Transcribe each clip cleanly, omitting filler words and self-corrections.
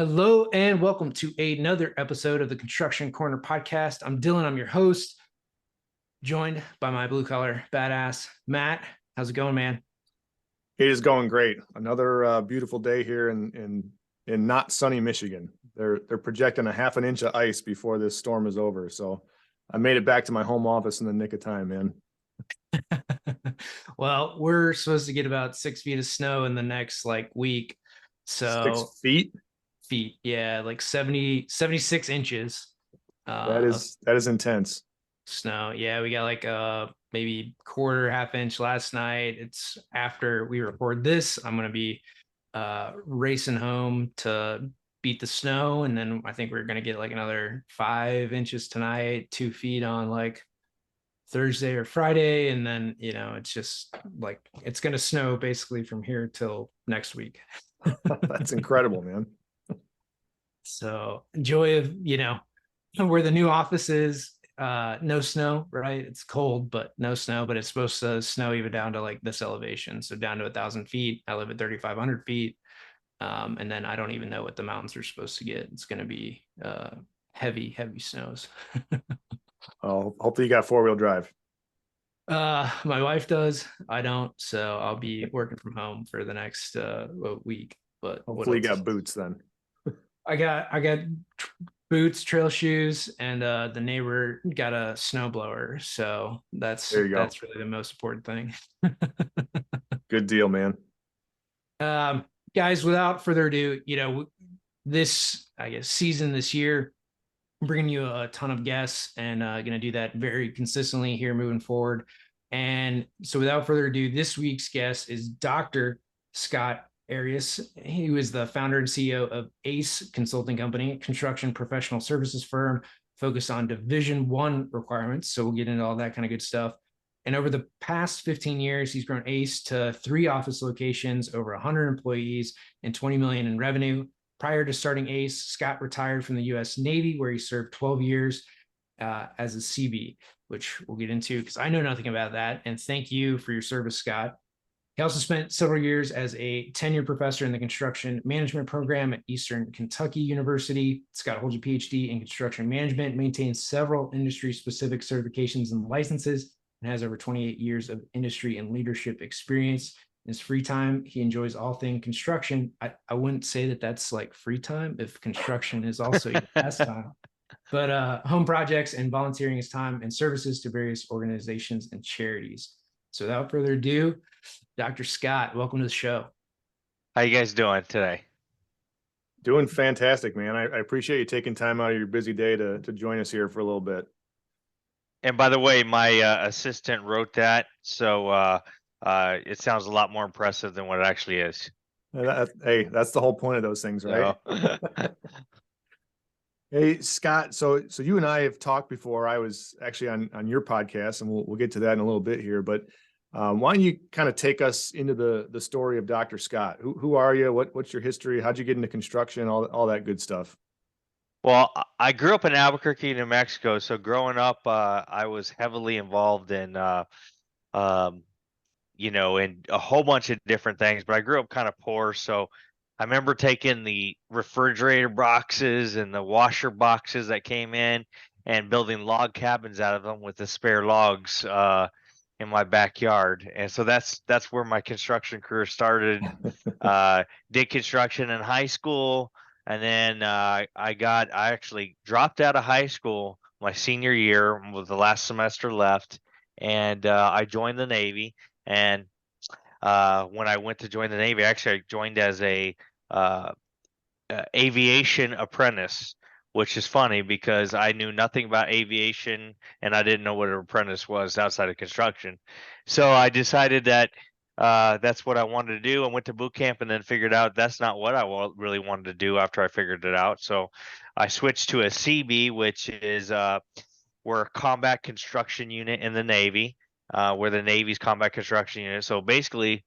Hello and welcome to another episode of the Construction Corner podcast. I'm Dillon, I'm your host, joined by my blue collar badass, Matt. How's it going, man? It is going great. Another beautiful day here in not sunny Michigan. They're projecting a half an inch of ice before this storm is over. So I made it back to my home office in the nick of time, man. Well, we're supposed to get about 6 feet of snow in the next week. So 6 feet. feet, yeah, like 76 inches of That is intense. snow. Yeah, we got maybe quarter, half inch last night. It's after we record this. I'm gonna be racing home to beat the snow, and then I think we're gonna get like another 5 inches tonight, 2 feet on like Thursday or Friday, and then it's just like it's gonna snow basically from here till next week. That's incredible, man. So joy of where the new office is. No snow, right? It's cold, but no snow. But it's supposed to snow even down to like this elevation, so down to 1,000 feet. I live at 3,500 feet, and then I don't even know what the mountains are supposed to get. It's going to be heavy, heavy snows. Oh, hopefully you got four-wheel drive. My wife does. I don't, so I'll be working from home for the next week. But what Hopefully you else? got boots then. I got boots, trail shoes, and the neighbor got a snowblower. So There you go. that's really the most important thing. Good deal, man. Guys, without further ado, this I guess season this year, I'm bringing you a ton of guests and going to do that very consistently here moving forward. And so, without further ado, this week's guest is Dr. Scott Arias. He was the founder and CEO of ACE Consulting Company, construction professional services firm focused on Division I requirements. So we'll get into all that kind of good stuff. And over the past 15 years, he's grown ACE to 3 office locations, over 100 employees, and 20 million in revenue. Prior to starting ACE, Scott retired from the U.S. Navy, where he served 12 years as a Seabee, which we'll get into because I know nothing about that. And thank you for your service, Scott. He also spent several years as a tenured professor in the construction management program at Eastern Kentucky University. Scott holds a PhD in construction management, maintains several industry-specific certifications and licenses, and has over 28 years of industry and leadership experience. In his free time, he enjoys all things construction. I wouldn't say that that's like free time if construction is also your pastime. But home projects and volunteering his time and services to various organizations and charities. So without further ado, Dr. Scott, welcome to the show. How you guys doing today? Doing fantastic, man. I appreciate you taking time out of your busy day to join us here for a little bit. And by the way, my assistant wrote that, so it sounds a lot more impressive than what it actually is. Hey, that's the whole point of those things, right? So, Hey, Scott. So you and I have talked before. I was actually on your podcast, and we'll get to that in a little bit here. But why don't you kind of take us into the story of Dr. Scott? Who are you? What's your history? How'd you get into construction? All that good stuff. well, I grew up in Albuquerque, New Mexico. So growing up, I was heavily involved in, um, in a whole bunch of different things. But I grew up kind of poor, so I remember taking the refrigerator boxes and the washer boxes that came in and building log cabins out of them with the spare logs in my backyard. And so that's where my construction career started. Did construction in high school, and then I actually dropped out of high school my senior year with the last semester left, and I joined the Navy. And when I went to join the Navy, actually I joined as a uh, aviation apprentice, which is funny because I knew nothing about aviation and I didn't know what an apprentice was outside of construction. So I decided that that's what I wanted to do. I went to boot camp and then figured out that's not what I really wanted to do after I figured it out. So I switched to a Seabee, which is we're a combat construction unit in the Navy. We're the Navy's combat construction unit. So basically,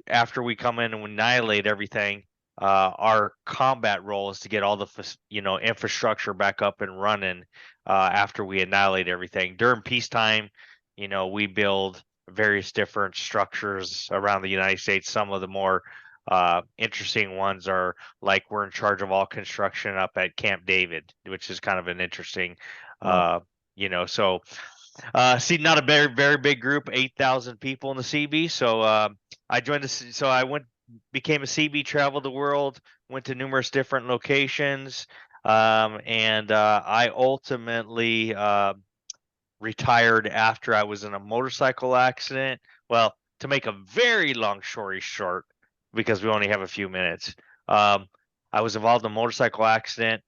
after we come in and annihilate everything, our combat role is to get all the infrastructure back up and running after we annihilate everything. During peacetime, we build various different structures around the United States. Some of the more Interesting ones are like we're in charge of all construction up at Camp David, which is kind of an interesting, Wow. so see, not a very big group, 8,000 people in the Seabee. So I joined so I became a Seabee, traveled the world, went to numerous different locations, and I ultimately retired after I was in a motorcycle accident. Well, to make a very long story short, because we only have a few minutes, um, I was involved in a motorcycle accident.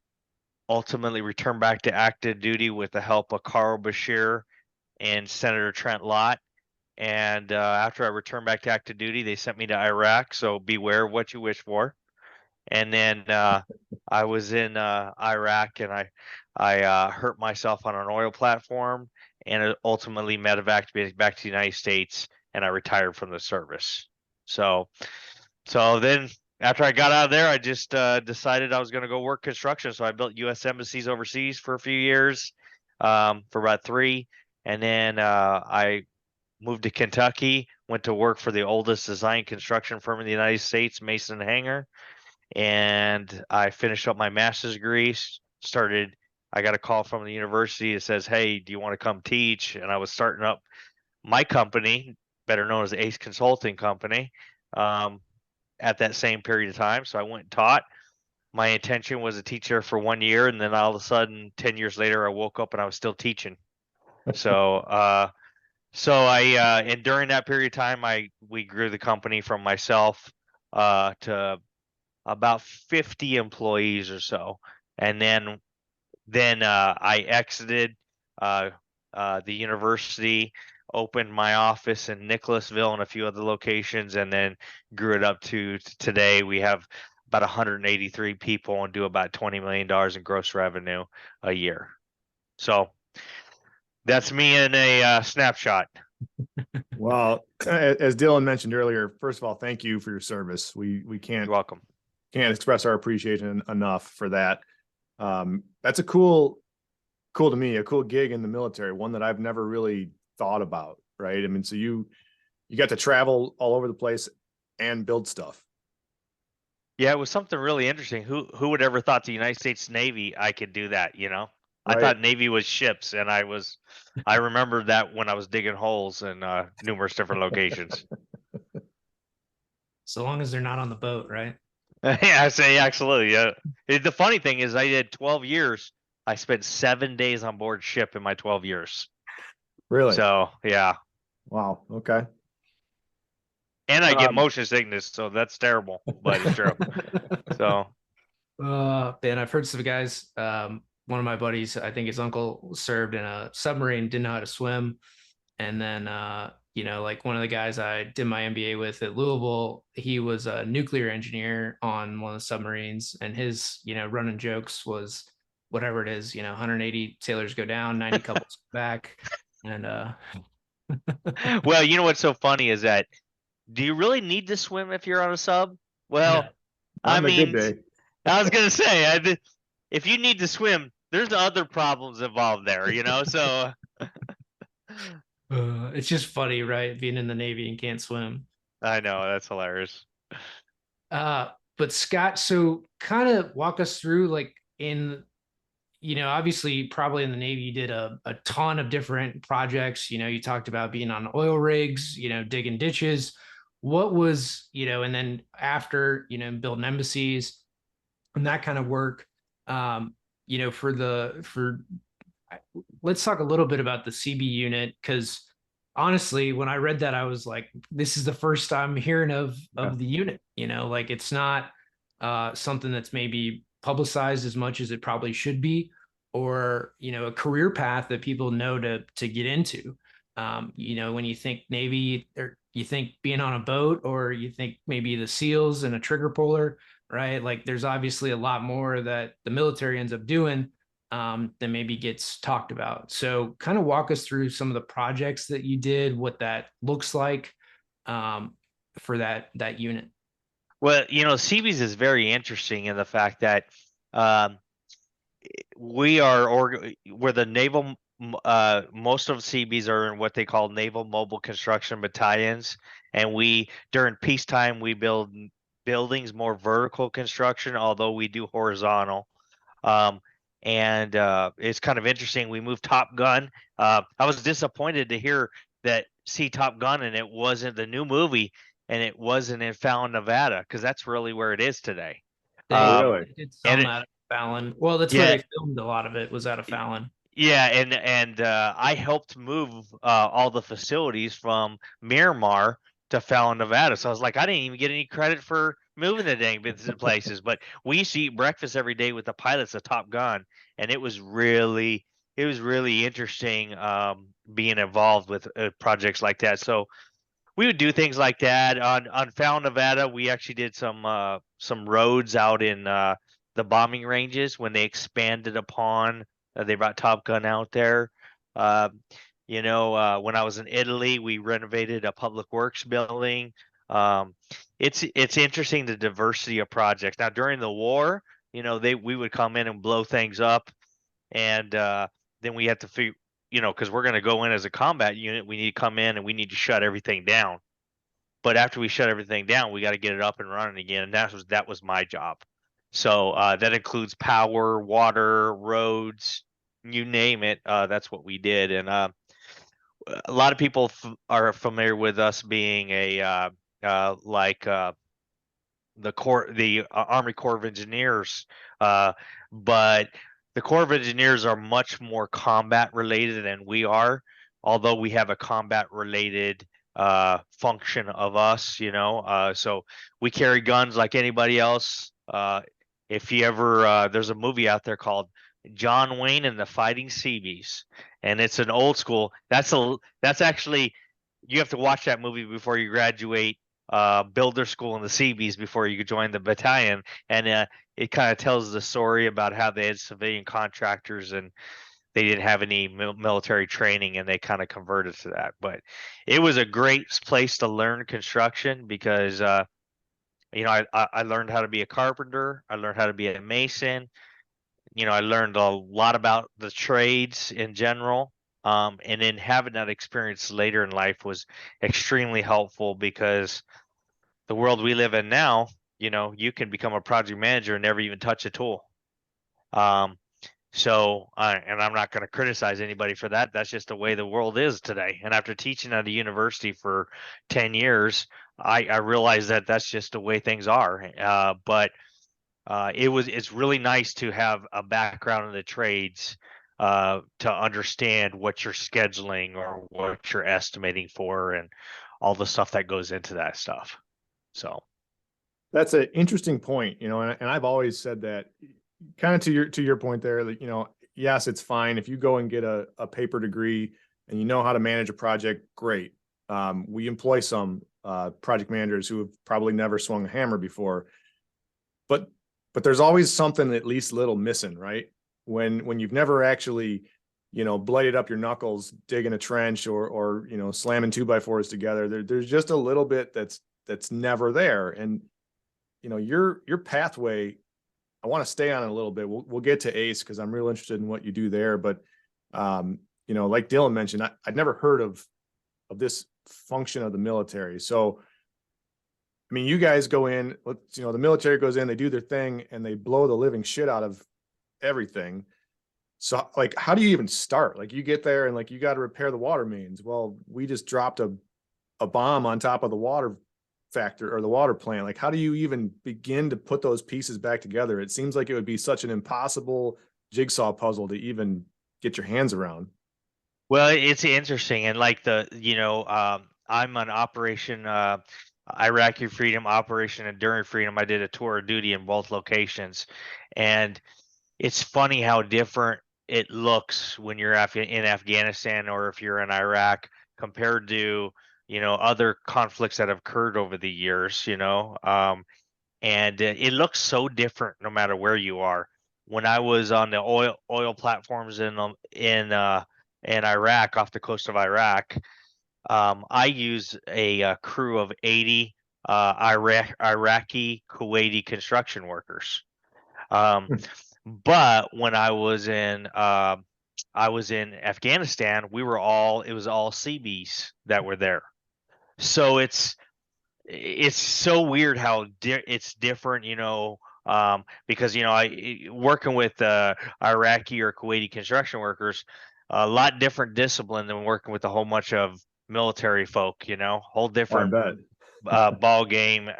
Ultimately, returned back to active duty with the help of Carl Bashir and Senator Trent Lott. And after I returned back to active duty, they sent me to Iraq. So beware what you wish for. And then I was in Iraq, and I hurt myself on an oil platform, and it ultimately medevaced back to the United States, and I retired from the service. So then after I got out of there, I just decided I was going to go work construction. So I built U.S. embassies overseas for a few years, for about 3, and then I moved to Kentucky, went to work for the oldest design construction firm in the United States, Mason and Hanger, and I finished up my master's degree. I got a call from the university that says, "Hey, do you want to come teach?" And I was starting up my company, better known as Ace Consulting Company, um, at that same period of time. So I went and taught. My intention was to teach there for 1 year, and then all of a sudden, 10 years later, I woke up and I was still teaching. So, and during that period of time, we grew the company from myself to about 50 employees or so, and then I exited the university, opened my office in Nicholasville and a few other locations, and then grew it up to today. We have about 183 people and do about $20 million in gross revenue a year. So that's me in a snapshot. Well, as Dillon mentioned earlier, first of all, thank you for your service. We You're can't welcome. express our appreciation enough for that. That's cool to me, a cool gig in the military, one that I've never really thought about, right? I mean, so you got to travel all over the place and build stuff. Yeah, it was something really interesting. Who would ever thought the United States Navy I could do that, you know? I Right. thought Navy was ships, and I remember that when I was digging holes in numerous different locations. So long as they're not on the boat, right? Yeah, I say absolutely. Yeah. The funny thing is I did 12 years. I spent 7 days on board ship in my 12 years. Really? So, yeah. Wow. Okay. And I get Um, motion sickness, so that's terrible, but it's true. So, Ben, I've heard some guys. One of my buddies, I think his uncle served in a submarine, didn't know how to swim. And then, like one of the guys I did my MBA with at Louisville, he was a nuclear engineer on one of the submarines. And his, running jokes was whatever it is, 180 sailors go down, 90 couples back. And, well, you know what's so funny is that do you really need to swim if you're on a sub? no. Well, I on a good mean, day. I was gonna say, if you need to swim, there's other problems involved there, So It's just funny, right? Being in the Navy and can't swim. I know that's hilarious. But Scott, so kind of walk us through like obviously probably in the Navy, you did a ton of different projects. You talked about being on oil rigs, digging ditches. What was, and then after, building embassies and that kind of work, for let's talk a little bit about the CB unit because honestly, when I read that, I was like, this is the first I'm hearing of Yeah. the unit. Like it's not something that's maybe publicized as much as it probably should be, or a career path that people know to get into. When you think Navy, or you think being on a boat, or you think maybe the SEALs and a trigger puller, right? Like there's obviously a lot more that the military ends up doing than maybe gets talked about. So kind of walk us through some of the projects that you did, what that looks like for that unit. Well, Seabees is very interesting in the fact that um, we're the naval. Most of Seabees are in what they call naval mobile construction battalions, and during peacetime we build buildings, more vertical construction, although we do horizontal. Um, and it's kind of interesting. We moved Top Gun. I was disappointed to see Top Gun and it wasn't the new movie and it wasn't in Fallon, Nevada, because that's really where it is today. Oh, They really? did And film that at Fallon. Well, that's where yeah, they filmed a lot of it, was out of Fallon. yeah, and I helped move all the facilities from Miramar to Fallon, Nevada. So I was like, I didn't even get any credit for moving the dang places. But we used to eat breakfast every day with the pilots of Top Gun, and it was really interesting being involved with projects like that. So we would do things like that on Fallon, Nevada. We actually did some roads out in the bombing ranges when they expanded upon. They brought Top Gun out there. Uh, when I was in Italy, we renovated a public works building. Um, it's interesting the diversity of projects. Now during the war, we would come in and blow things up, and then we had to figure, because we're going to go in as a combat unit, we need to come in and we need to shut everything down. But after we shut everything down, we got to get it up and running again, and that was my job. So that includes power, water, roads, you name it. That's what we did, and a lot of people are familiar with us being like the Army Corps of Engineers, but the Corps of Engineers are much more combat related than we are, although we have a combat related function of us, so we carry guns like anybody else. If you ever there's a movie out there called John Wayne and the Fighting Seabees, and it's an old school. That's actually, you have to watch that movie before you graduate builder school in the Seabees before you could join the battalion, and it kind of tells the story about how they had civilian contractors and they didn't have any military training, and they kind of converted to that. But it was a great place to learn construction because I learned how to be a carpenter, I learned how to be a mason. I learned a lot about the trades in general. And then having that experience later in life was extremely helpful because the world we live in now, you can become a project manager and never even touch a tool. Um, and I'm not going to criticize anybody for that. That's just the way the world is today. And after teaching at a university for 10 years, I realized that that's just the way things are. But it's really nice to have a background in the trades to understand what you're scheduling or what you're estimating for and all the stuff that goes into that stuff. So That's an interesting point, and I've always said that kind of to your point there, that, yes, it's fine if you go and get a paper degree and you know how to manage a project, great. We employ some project managers who have probably never swung a hammer before, but there's always something at least a little missing, right? When you've never actually, blooded up your knuckles digging a trench or slamming 2x4s together, there's just a little bit that's never there. And your pathway, I want to stay on it a little bit. We'll get to ACE because I'm real interested in what you do there. But like Dillon mentioned, I'd never heard of this function of the military. So I mean, you guys go in, the military goes in, they do their thing, and they blow the living shit out of everything. So like, how do you even start? Like, you get there and like, you got to repair the water mains. Well, we just dropped a bomb on top of the water factor or the water plant. Like, how do you even begin to put those pieces back together? It seems like it would be such an impossible jigsaw puzzle to even get your hands around. well, it's interesting, and like I'm on Operation Iraqi Freedom, Operation Enduring Freedom. I did a tour of duty in both locations, and it's funny how different it looks when you're in Afghanistan or if you're in Iraq compared to other conflicts that have occurred over the years. And it looks so different no matter where you are. When I was on the oil platforms in Iraq, off the coast of Iraq, I use a crew of 80 Iraqi Kuwaiti construction workers. Um, but when I was in Afghanistan, it was all Seabees that were there. So it's so weird how it's different, because working with Iraqi or Kuwaiti construction workers, a lot different discipline than working with a whole bunch of military folk. Whole Oh, I different bet. ball game.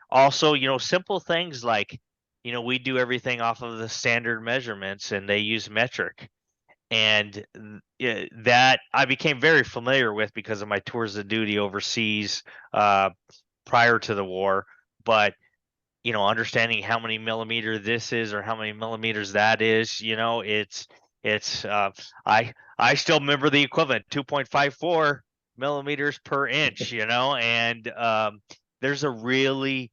Also, simple things like, we do everything off of the standard measurements and they use metric. And that I became very familiar with because of my tours of duty overseas prior to the war. But understanding how many millimeter this is or how many millimeters that is, it's I still remember the equivalent 2.54 millimeters per inch, and there's a really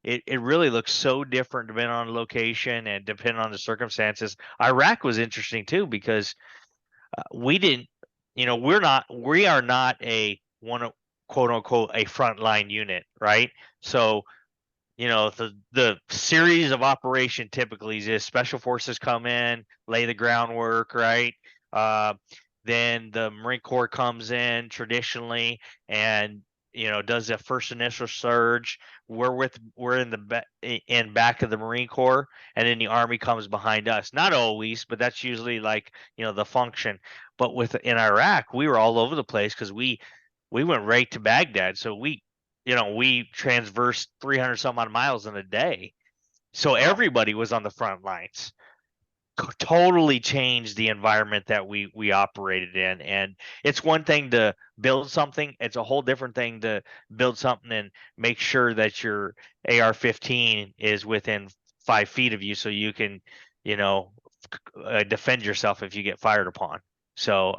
it really looks so different depending on location and depending on the circumstances. Iraq was interesting too because we didn't, we are not a one quote unquote a frontline unit, right? So the series of operation typically is special forces come in, lay the groundwork, right? Uh, then the Marine Corps comes in traditionally and does a first initial surge. We're in in back of the Marine Corps, and then the Army comes behind us. Not always, but that's usually like the function. But in Iraq, we were all over the place because we went right to Baghdad, so we transversed 300 some odd miles in a day. So everybody was on the front lines. Totally changed the environment that we operated in. And it's one thing to build something, it's a whole different thing to build something and make sure that your AR-15 is within 5 feet of you so you can, you know, defend yourself if you get fired upon. So,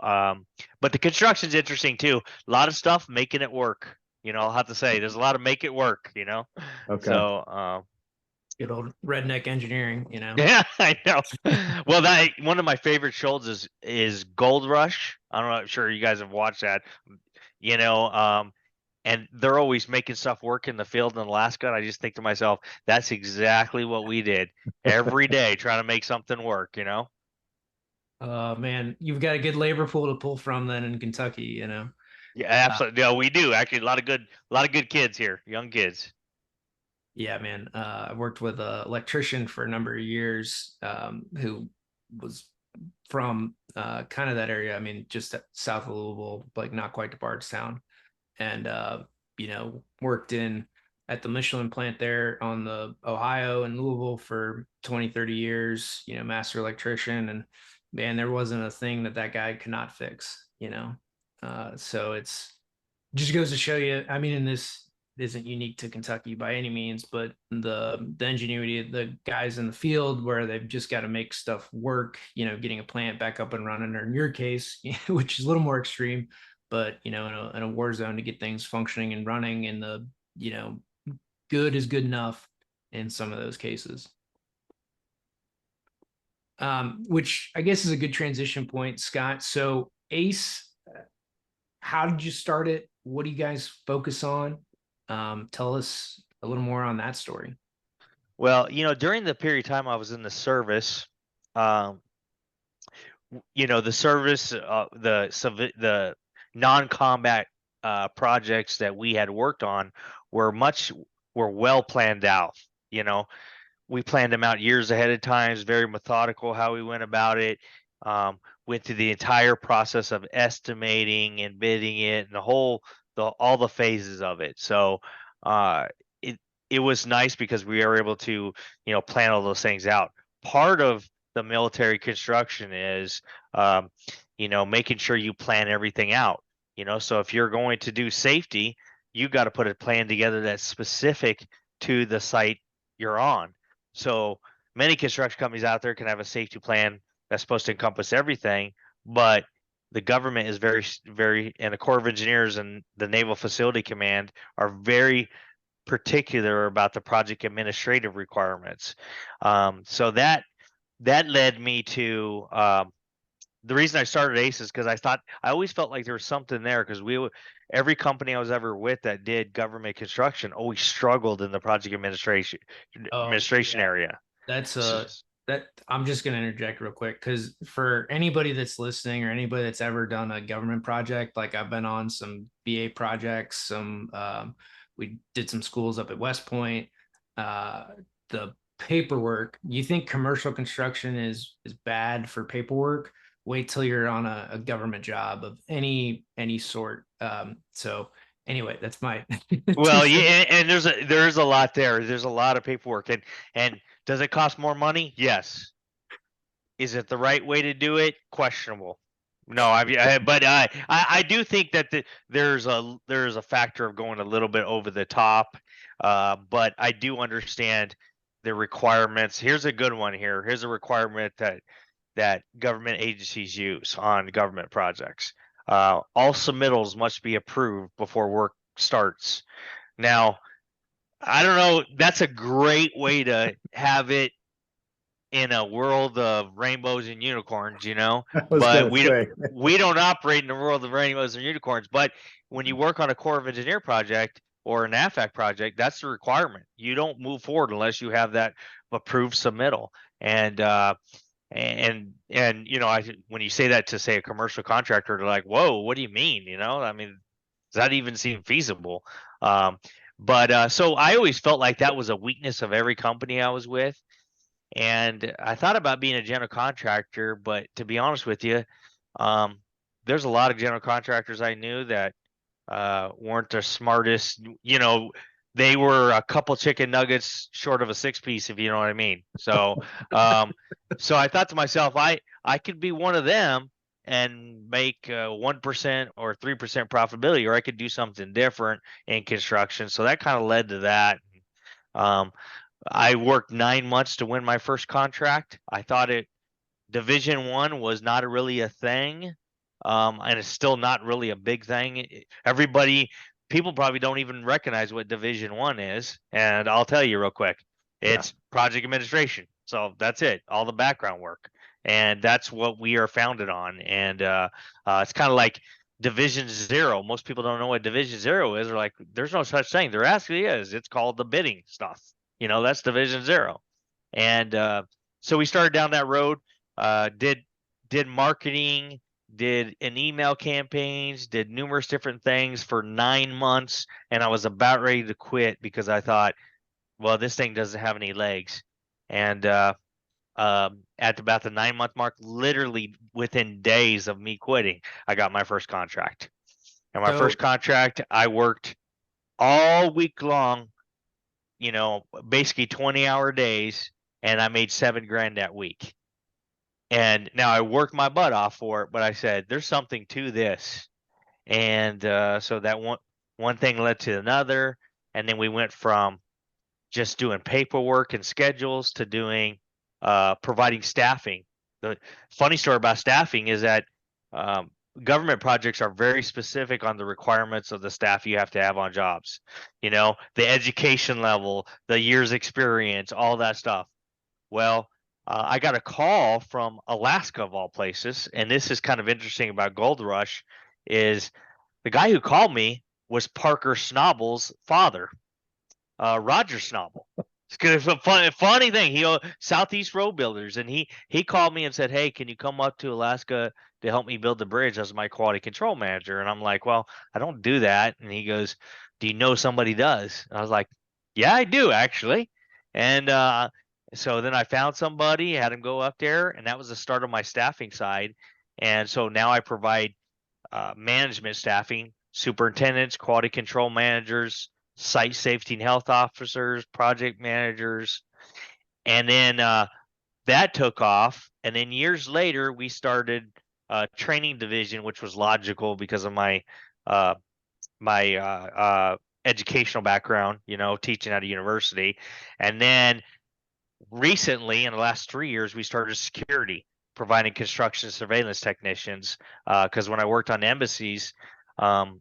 but the construction's interesting too. A lot of stuff making it work. I'll have to say there's a lot of make it work. Okay. So, Good old redneck engineering, yeah, I know. Well, that one of my favorite shows is Gold Rush. I'm sure you guys have watched that. You know, um, and they're always making stuff work in the field in Alaska. And I just think to myself, that's exactly what we did every day, trying to make something work. Man, you've got a good labor pool to pull from then in Kentucky. Yeah, Uh, absolutely. Yeah, we do actually. A lot of good kids here, young kids. yeah, man. I worked with an electrician for a number of years, who was from kind of that area. I mean, just south of Louisville, like not quite to Bardstown, and worked in at the Michelin plant there on the Ohio and Louisville for 20, 30 years, master electrician. And man, there wasn't a thing that guy could not fix. So it's just goes to show you, I mean, and this isn't unique to Kentucky by any means, but the ingenuity of the guys in the field where they've just got to make stuff work, getting a plant back up and running, or in your case, which is a little more extreme, but in a war zone to get things functioning and running, and the good is good enough in some of those cases. Which I guess is a good transition point, Scott. So Ace, how did you start it? What do you guys focus on? Tell us a little more on that story. Well, during the period of time I was in the service, um, the service, the non-combat projects that we had worked on were well planned out. You know, we planned them out years ahead of time. It's very methodical how we went about it. Went through the entire process of estimating and bidding it, and all the phases of it. So uh, it it was nice because we were able to plan all those things out. Part of the military construction is making sure you plan everything out. So if you're going to do safety, you got to put a plan together that's specific to the site you're on. So many construction companies out there can have a safety plan that's supposed to encompass everything, but the government is very, and the Corps of Engineers and the Naval Facility Command are very particular about the project administrative requirements. So that led me to the reason I started ACE is because I always felt like there was something there because every company I was ever with that did government construction always struggled in the project administration Oh, administration yeah. area. That's So, a that I'm just going to interject real quick because for anybody that's listening or anybody that's ever done a government project, like I've been on some BA projects, we did some schools up at West Point. The paperwork, you think commercial construction is bad for paperwork? Wait till you're on a government job of any sort. So anyway, that's my two Well, yeah, cents. and there's a lot there. There's a lot of paperwork, and does it cost more money? Yes. Is it the right way to do it? Questionable. No, but I do think that there's a factor of going a little bit over the top. But I do understand the requirements. Here's a good one here. Here's a requirement that government agencies use on government projects. All submittals must be approved before work starts. Now, I don't know. That's a great way to have it in a world of rainbows and unicorns, I was but gonna say. we don't operate in a world of rainbows and unicorns. But when you work on a Corps of Engineer project or an AFAC project, that's the requirement. You don't move forward unless you have that approved submittal. And when you say that to say a commercial contractor, they're like, "Whoa, what do you mean?" I mean, does that even seem feasible? Um, but so I always felt like that was a weakness of every company I was with. And I thought about being a general contractor, but to be honest with you, um, there's a lot of general contractors I knew that weren't the smartest. They were a couple chicken nuggets short of a six piece, if you know what I mean. Um, so I thought to myself, I could be one of them and make 1% or 3% profitability, or I could do something different in construction. So that kind of led to that. Um, I worked 9 months to win my first contract. I thought Division One was not really a thing, and it's still not really a big thing. People probably don't even recognize what Division One is, and I'll tell you real quick. Yeah. It's project administration. So that's it, all the background work, and that's what we are founded on. And it's kind of like Division Zero. Most people don't know what Division Zero is. They're like, "There's no such thing." There actually is. It's called the bidding stuff. That's Division Zero. And so we started down that road. Did marketing, did an email campaigns, did numerous different things for 9 months, and I was about ready to quit because I thought, well, this thing doesn't have any legs. And at about the 9 month mark, literally within days of me quitting, I got my first contract. And my first So contract, I worked all week long, basically 20-hour days, and I made $7,000 that week. And now I worked my butt off for it, but I said, there's something to this. And so that one thing led to another. And then we went from just doing paperwork and schedules to doing providing staffing. The funny story about staffing is that um, government projects are very specific on the requirements of the staff you have to have on jobs. The education level, the years experience, all that stuff. Well, I got a call from Alaska of all places, and this is kind of interesting about Gold Rush. Is the guy who called me was Parker Snobel's father, Roger Snobel. It's a funny thing. He Southeast Road Builders, and he called me and said, "Hey, can you come up to Alaska to help me build the bridge as my quality control manager?" And I'm like, "Well, I don't do that." And he goes, "Do you know somebody does?" And I was like, "Yeah, I do actually." And so then I found somebody, had him go up there, and that was the start of my staffing side. And so now I provide management staffing, superintendents, quality control managers, site safety and health officers, project managers. And then that took off. And then years later, we started a training division, which was logical because of my uh, educational background, teaching at a university. And then recently, in the last 3 years, we started security, providing construction surveillance technicians. Because when I worked on embassies, um,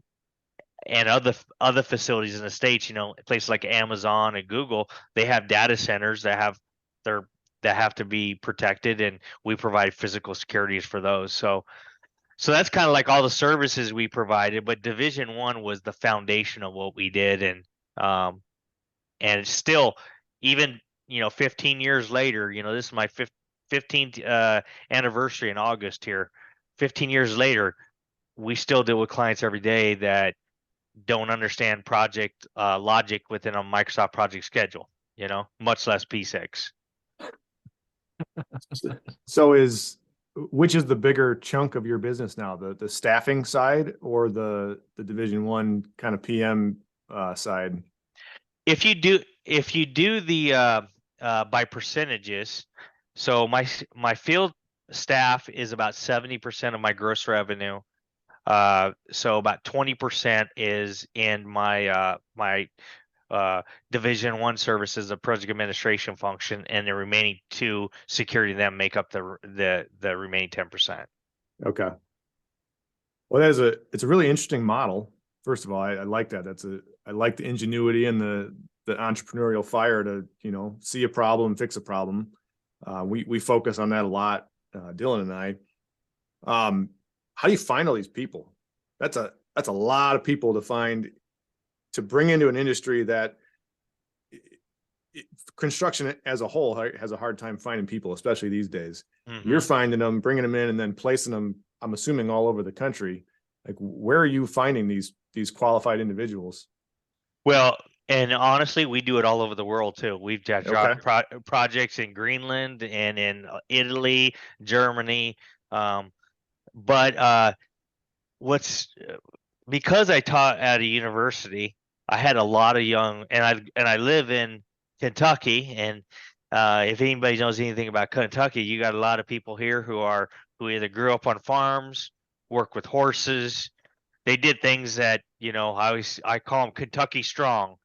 and other facilities in the states, places like Amazon and Google, they have data centers that have to be protected, and we provide physical securities for those. So that's kind of like all the services we provided, but Division One was the foundation of what we did, and it's still, even 15 years later, this is my 15th anniversary in August here. 15 years later, we still deal with clients every day that don't understand project logic within a Microsoft project schedule, much less P6. So which is the bigger chunk of your business now, the staffing side or the Division I kind of PM side? If you do the by percentages, so my field staff is about 70% of my gross revenue. So about 20% is in my Division I services, the project administration function, and the remaining two security them make up the remaining 10%. Okay. Well, it's a really interesting model. First of all, I like that. I like the ingenuity and the entrepreneurial fire to, see a problem, fix a problem. We focus on that a lot, Dillon and I. How do you find all these people? That's a lot of people to bring into an industry that construction as a whole has a hard time finding people, especially these days. Mm-hmm. You're finding them, bringing them in, and then placing them, I'm assuming, all over the country. Like, where are you finding these qualified individuals? Well, and honestly, we do it all over the world too. We've got projects in Greenland and in Italy, Germany. But because I taught at a university, I had a lot of young, and I live in Kentucky, and if anybody knows anything about Kentucky, you got a lot of people here who either grew up on farms, work with horses. They did things that, I call them Kentucky strong,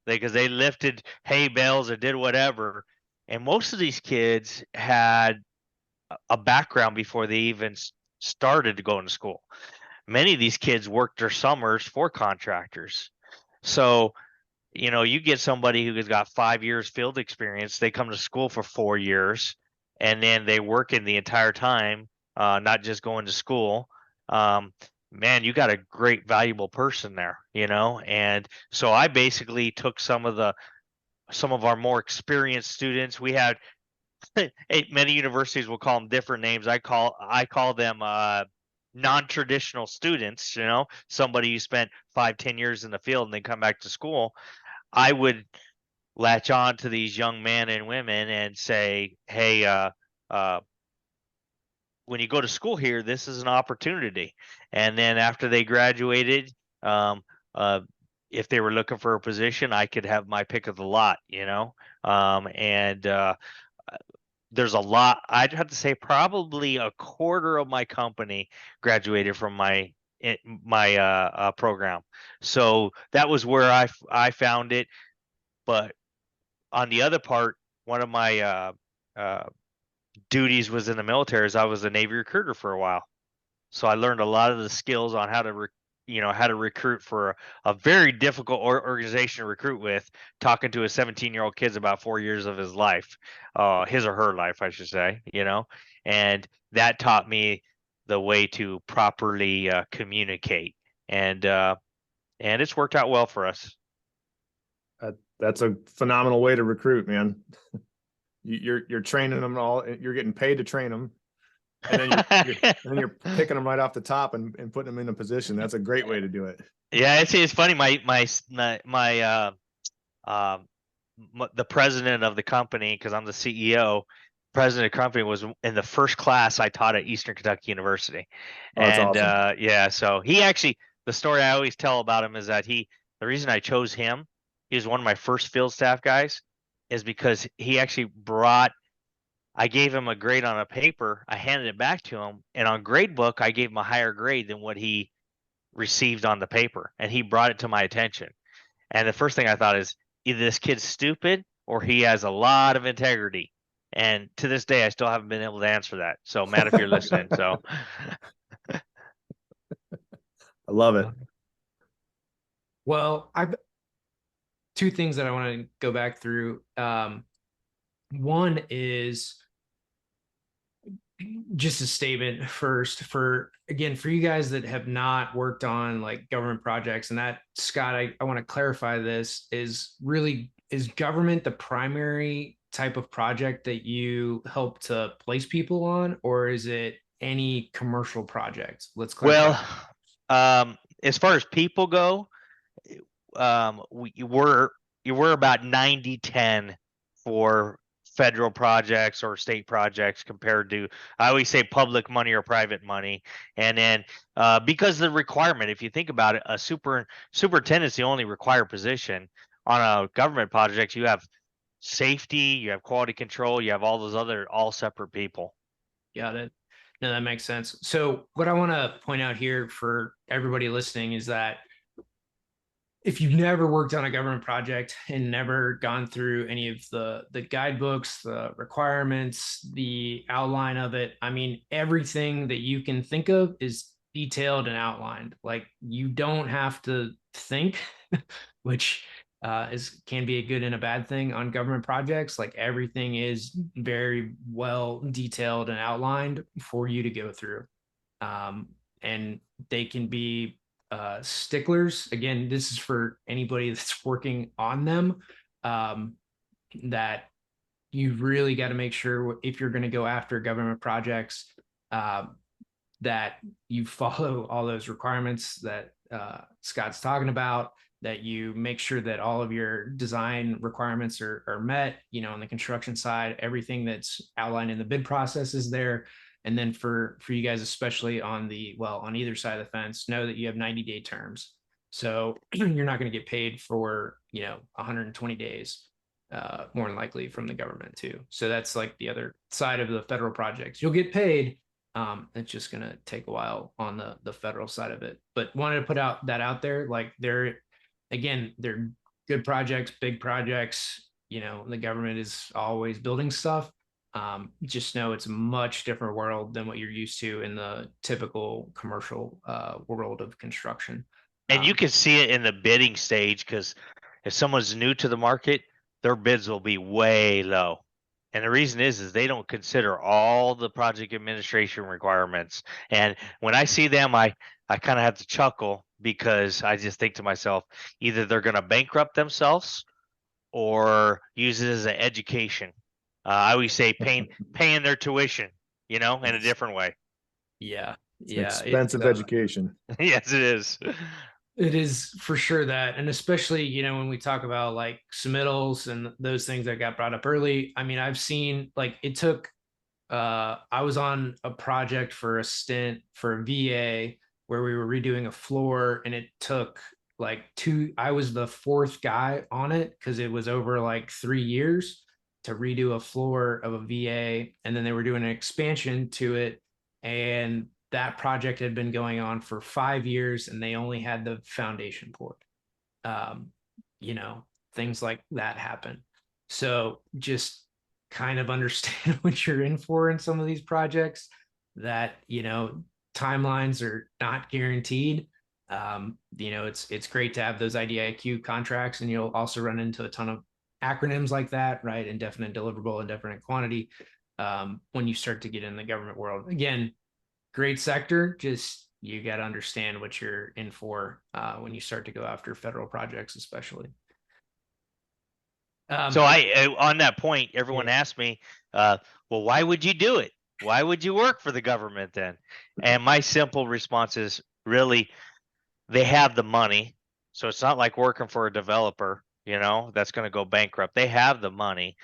because they lifted hay bales or did whatever. And most of these kids had a background before they even started to go into school. Many of these kids worked their summers for contractors. So, you get somebody who has got 5 years field experience, they come to school for 4 years, and then they work in the entire time, not just going to school. Man, you got a great, valuable person there, and so I basically took some of our more experienced students. We had many universities will call them different names. I call them non-traditional students, somebody who spent 5-10 years in the field and then come back to school. I would latch on to these young men and women and say, hey, when you go to school here, this is an opportunity. And then after they graduated, if they were looking for a position, I could have my pick of the lot, there's a lot. I'd have to say probably a quarter of my company graduated from my program. So that was where I found it. But on the other part, one of my duties was in the military. As I was a Navy recruiter for a while, so I learned a lot of the skills on how to recruit for a very difficult organization to recruit with. Talking to a 17-year-old kid's about 4 years of his life, his or her life, I should say. And that taught me the way to properly communicate, and it's worked out well for us. That's a phenomenal way to recruit, man. You're training them all. You're getting paid to train them, and then you're picking them right off the top and putting them in a position. That's a great way to do it. Yeah, it's funny. The president of the company, because I'm the CEO, president of the company, was in the first class I taught at Eastern Kentucky University. Oh, that's awesome. Yeah, so he actually, the story I always tell about him is that the reason I chose him, he was one of my first field staff guys, is because he actually I gave him a grade on a paper, I handed it back to him, and on grade book, I gave him a higher grade than what he received on the paper, and he brought it to my attention. And the first thing I thought is, either this kid's stupid or he has a lot of integrity. And to this day, I still haven't been able to answer that. So, Matt, if you're listening, so. I love it. Well, I've two things that I want to go back through. One is just a statement first for you guys that have not worked on like government projects, and that, Scott, I want to clarify, this is really is government the primary type of project that you help to place people on, or is it any commercial project? Let's clarify. Well, as far as people go, we're about 90-10 for federal projects or state projects compared to, I always say, public money or private money. And then because the requirement, if you think about it, a superintendent's the only required position. On a government project, you have safety, you have quality control, you have all those other all separate people. Got it. No, that makes sense. So what I want to point out here for everybody listening is that if you've never worked on a government project and never gone through any of the guidebooks, the requirements, the outline of it, I mean, everything that you can think of is detailed and outlined. Like, you don't have to think, which can be a good and a bad thing on government projects. Like, everything is very well detailed and outlined for you to go through. And they can be sticklers. Again, this is for anybody that's working on them, that you really got to make sure, if you're going to go after government projects, that you follow all those requirements that Scott's talking about, that you make sure that all of your design requirements are met, on the construction side, everything that's outlined in the bid process is there. And then for you guys, especially on either side of the fence, know that you have 90-day terms. So you're not going to get paid for, 120 days, more than likely, from the government too. So that's like the other side of the federal projects. You'll get paid. It's just going to take a while on the federal side of it. But wanted to put that out there. Like, they're good projects, big projects. The government is always building stuff. Just know it's a much different world than what you're used to in the typical commercial world of construction. And you can see it in the bidding stage, because if someone's new to the market, their bids will be way low. And the reason is they don't consider all the project administration requirements. And when I see them, I kind of have to chuckle, because I just think to myself, either they're going to bankrupt themselves or use it as an education. I always say paying their tuition, in a different way. Yeah. It's Yeah. expensive education. Yes, it is. It is for sure that. And especially, when we talk about like submittals and those things that got brought up early, I mean, I've seen, like, it took, I was on a project for a stint for a VA where we were redoing a floor, and it took like I was the fourth guy on it, because it was over like 3 years to redo a floor of a VA. And then they were doing an expansion to it. And that project had been going on for 5 years, and they only had the foundation poured. Things like that happen. So just kind of understand what you're in for in some of these projects, that, timelines are not guaranteed. It's great to have those IDIQ contracts, and you'll also run into a ton of acronyms like that, right? Indefinite deliverable, indefinite quantity. When you start to get in the government world, again, great sector, just you got to understand what you're in for when you start to go after federal projects, especially. So on that point, everyone asked me, well, why would you do it? Why would you work for the government then? And my simple response is, really, they have the money. So it's not like working for a developer, that's going to go bankrupt. They have the money.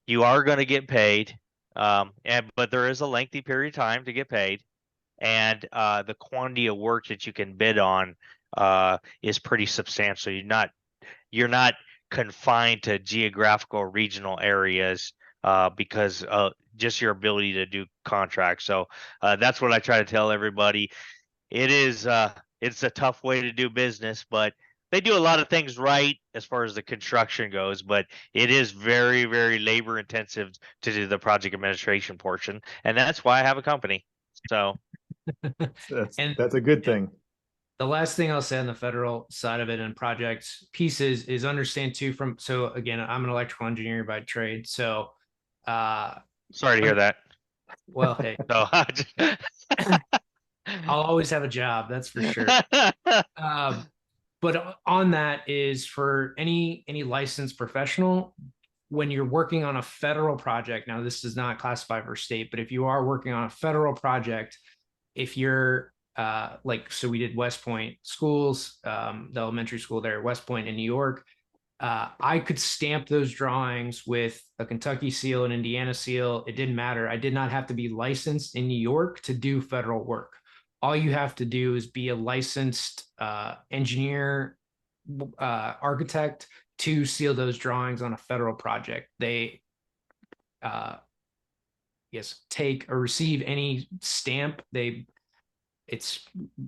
You are going to get paid. But there is a lengthy period of time to get paid. And the quantity of work that you can bid on is pretty substantial. You're not confined to geographical regional areas because just your ability to do contracts. So that's what I try to tell everybody. It's a tough way to do business, but they do a lot of things right as far as the construction goes, but it is very, very labor intensive to do the project administration portion. And that's why I have a company. So that's a good thing. The last thing I'll say on the federal side of it and project pieces is understand too, so again, I'm an electrical engineer by trade. So sorry to hear that. Well, hey, So I'll always have a job, that's for sure. but on that is for any licensed professional, when you're working on a federal project, now this does not classify for state, but if you are working on a federal project, if you're like, so we did West Point schools, the elementary school there at West Point in New York. I could stamp those drawings with a Kentucky seal, an Indiana seal. It didn't matter. I did not have to be licensed in New York to do federal work. All you have to do is be a licensed engineer, architect to seal those drawings on a federal project. They yes, take or receive any stamp. It's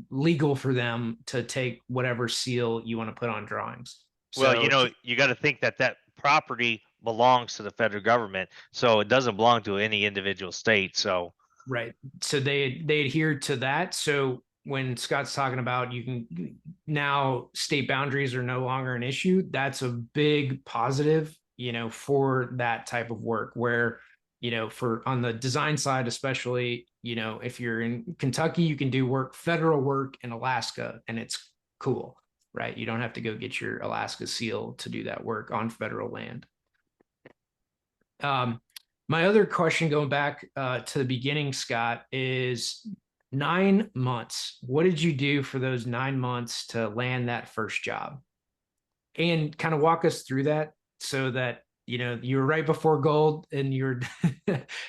legal for them to take whatever seal you want to put on drawings. Well, So you got to think that that property belongs to the federal government, so it doesn't belong to any individual state. So right. So they adhere to that. So when Scott's talking about you can now state boundaries are no longer an issue, that's a big positive, for that type of work where, for on the design side, especially, if you're in Kentucky, you can do federal work in Alaska, and it's cool, right? You don't have to go get your Alaska seal to do that work on federal land. My other question, going back to the beginning, Scott, is 9 months. What did you do for those 9 months to land that first job? And kind of walk us through that so that, you were right before gold and you're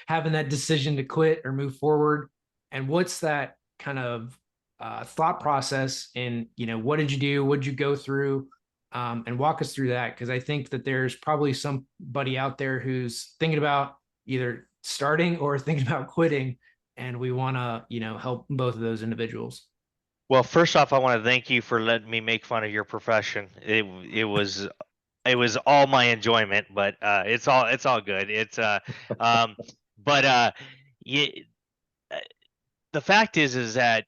having that decision to quit or move forward. And what's that kind of thought process? And, what did you do? What did you go through? And walk us through that, because I think that there's probably somebody out there who's thinking about either starting or thinking about quitting, and we want to help both of those individuals. well, first off, I want to thank you for letting me make fun of your profession. It was all my enjoyment, but it's all good. Um but you, the fact is that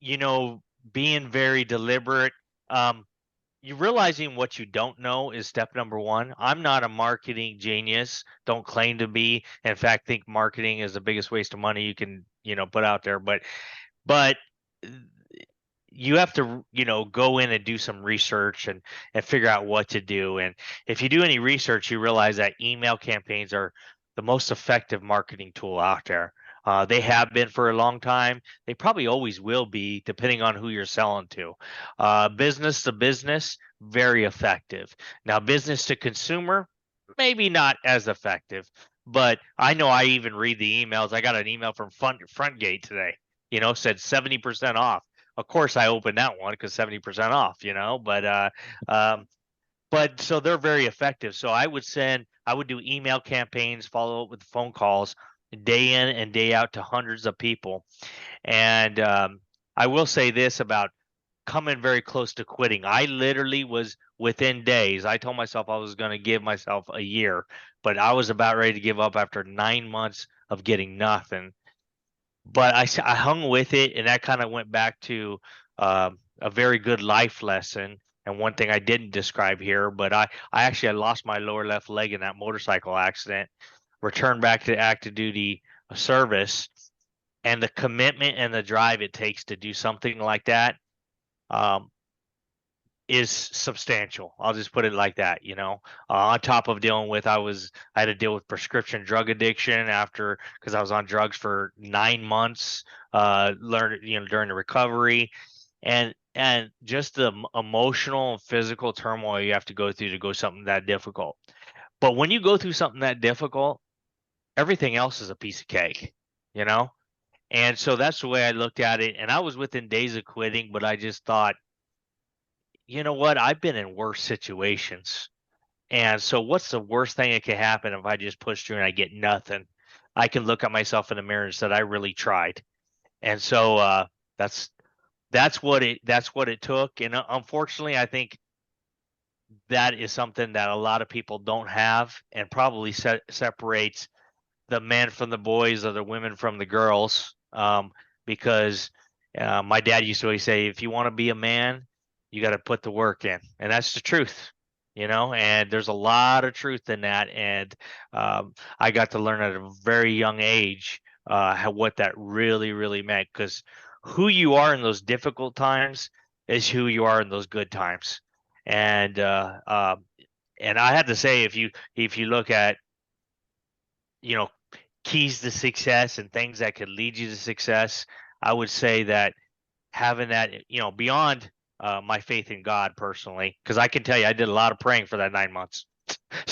you know being very deliberate, you realizing what you don't know is step number one. I'm not a marketing genius, don't claim to be. In fact, think marketing is the biggest waste of money you can put out there. But you have to go in and do some research and figure out what to do. And if you do any research, you realize that email campaigns are the most effective marketing tool out there. They have been for a long time. They probably always will be, depending on who you're selling to. Business to business, very effective. Now, business to consumer, maybe not as effective. But I know I even read the emails. I got an email from Frontgate today. Said 70% off. Of course, I opened that one because 70% off. But so they're very effective. So I would do email campaigns, follow up with phone calls, day in and day out to hundreds of people. And I will say this about coming very close to quitting. I literally was within days. I told myself I was going to give myself a year, but I was about ready to give up after 9 months of getting nothing. But I hung with it, and that kind of went back to a very good life lesson. And one thing I didn't describe here, but I lost my lower left leg in that motorcycle accident, returned back to active duty service, and the commitment and the drive it takes to do something like that um, is substantial. I'll just put it like that. On top of dealing with, I had to deal with prescription drug addiction after, because I was on drugs for 9 months, learned, during the recovery, and just the emotional and physical turmoil you have to go through to go something that difficult. But when you go through something that difficult, everything else is a piece of cake, you know? And so that's the way I looked at it. And I was within days of quitting, but I just thought, you know what? I've been in worse situations. And so what's the worst thing that can happen if I just push through and I get nothing? I can look at myself in the mirror and said I really tried. And so that's what it took. And unfortunately, I think that is something that a lot of people don't have, and probably separates the men from the boys or the women from the girls. Because my dad used to always say, if you want to be a man, you got to put the work in, and that's the truth. And there's a lot of truth in that. And I got to learn at a very young age what that really, really meant. Because who you are in those difficult times is who you are in those good times. And I have to say, if you look at, you know, keys to success and things that could lead you to success, I would say that having that, beyond my faith in God personally, because I can tell you, I did a lot of praying for that 9 months.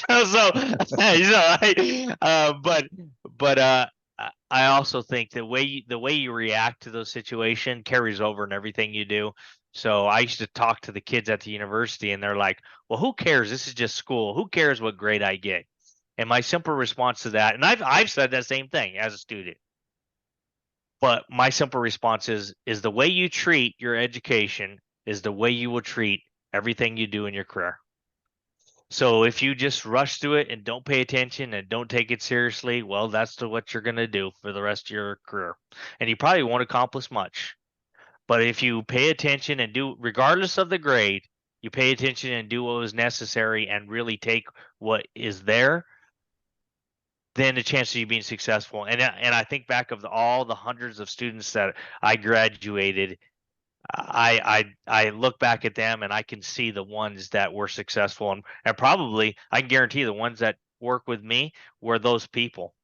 But I also think the way you react to those situations carries over in everything you do. So I used to talk to the kids at the university, and they're like, "Well, who cares? This is just school. Who cares what grade I get?" And my simple response to that, and I've said that same thing as a student, but my simple response is the way you treat your education is the way you will treat everything you do in your career. So if you just rush through it and don't pay attention and don't take it seriously, well, that's what you're going to do for the rest of your career. And you probably won't accomplish much. But if you pay attention and do, regardless of the grade, you pay attention and do what was necessary and really take what is there, then the chance of you being successful. And I think back of all the hundreds of students that I graduated, I look back at them and I can see the ones that were successful, and probably I can guarantee the ones that work with me were those people.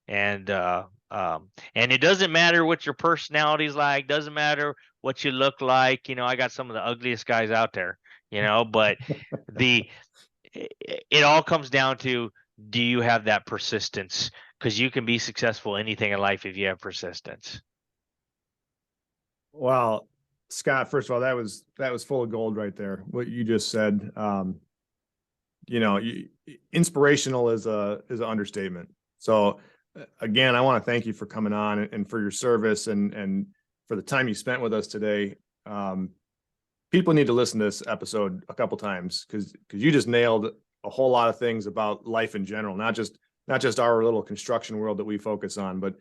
And and it doesn't matter what your personality's like, doesn't matter what you look like. I got some of the ugliest guys out there, but the it all comes down to, do you have that persistence? Because you can be successful anything in life if you have persistence. Well, Scott, first of all, that was full of gold right there. What you just said, inspirational is an understatement. So again, I want to thank you for coming on and for your service and for the time you spent with us today. People need to listen to this episode a couple times because you just nailed a whole lot of things about life in general, not just our little construction world that we focus on, but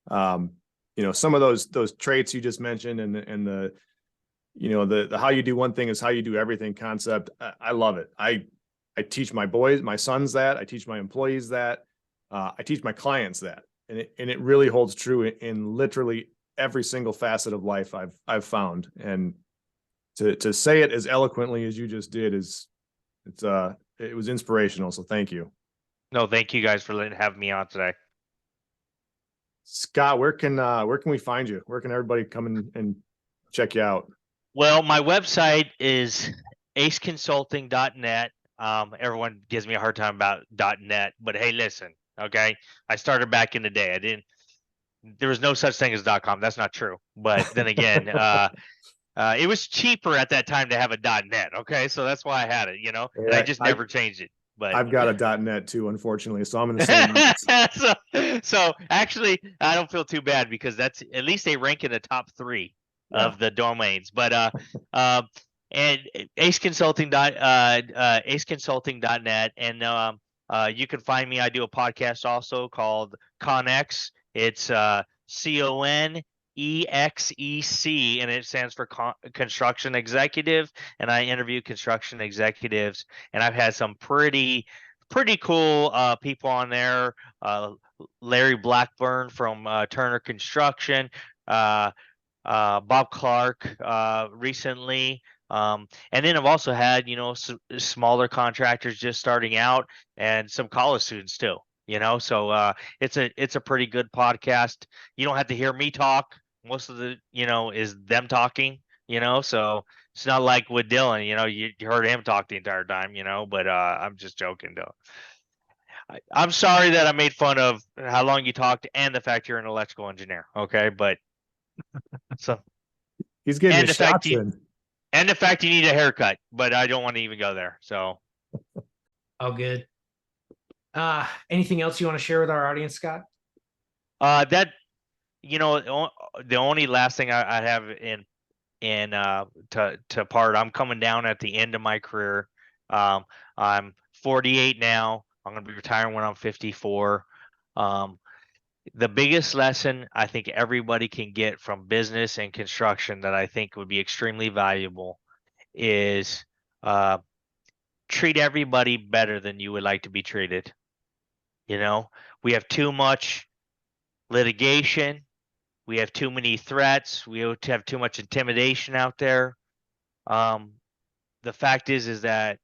some of those traits you just mentioned and the how you do one thing is how you do everything concept. I love it. I teach my sons that. I teach my employees that. I teach my clients that, and it really holds true in literally every single facet of life I've found. And to say it as eloquently as you just did it was inspirational. So thank you. No, thank you guys for having me on today. Scott, where can we find you? Where can everybody come and check you out? Well, my website is aceconsulting.net. Everyone gives me a hard time about .net, but hey, listen, okay? I started back in the day. There was no such thing as .com. That's not true. But then again, it was cheaper at that time to have a .net, okay? So that's why I had it, and I just never changed it. But I've got a .net too, unfortunately. So I'm in the same. so actually, I don't feel too bad because that's at least they rank in the top 3 of the domains. But and aceconsulting.net, and you can find me. I do a podcast also called Connex. It's CONEXEC, and it stands for construction executive. And I interview construction executives, and I've had some pretty cool people on there. Larry Blackburn from Turner Construction, Bob Clark recently. And then I've also had, smaller contractors just starting out and some college students too, so it's a pretty good podcast. You don't have to hear me talk. Most of the, is them talking, so it's not like with Dillon, you heard him talk the entire time, but I'm just joking though. I'm sorry that I made fun of how long you talked and the fact you're an electrical engineer. Okay. But so he's getting his shots in. And the fact you need a haircut, but I don't want to even go there. So all good. Anything else you want to share with our audience, Scott? That, the only last thing I have to part, I'm coming down at the end of my career. I'm 48 now. I'm going to be retiring when I'm 54. The biggest lesson I think everybody can get from business and construction that I think would be extremely valuable is treat everybody better than you would like to be treated. We have too much litigation. We have too many threats. We have too much intimidation out there. The fact is that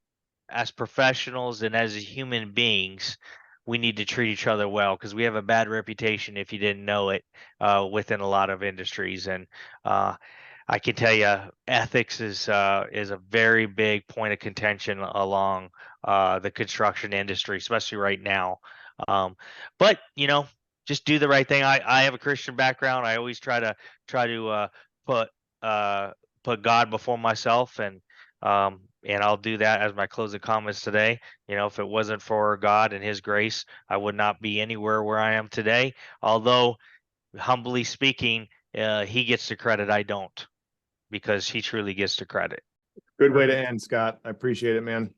as professionals and as human beings, we need to treat each other well, because we have a bad reputation, if you didn't know it, within a lot of industries. And I can tell you, ethics is a very big point of contention along the construction industry, especially right now. But just do the right thing. I have a Christian background. I always try to put uh, put God before myself, and I'll do that as my closing comments today. If it wasn't for God and His grace, I would not be anywhere where I am today. Although, humbly speaking, He gets the credit, I don't, because He truly gets the credit. Good way to end, Scott. I appreciate it, man.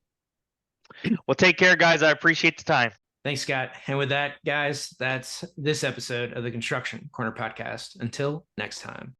Well, take care, guys. I appreciate the time. Thanks, Scott. And with that, guys, that's this episode of the Construction Corner podcast. Until next time.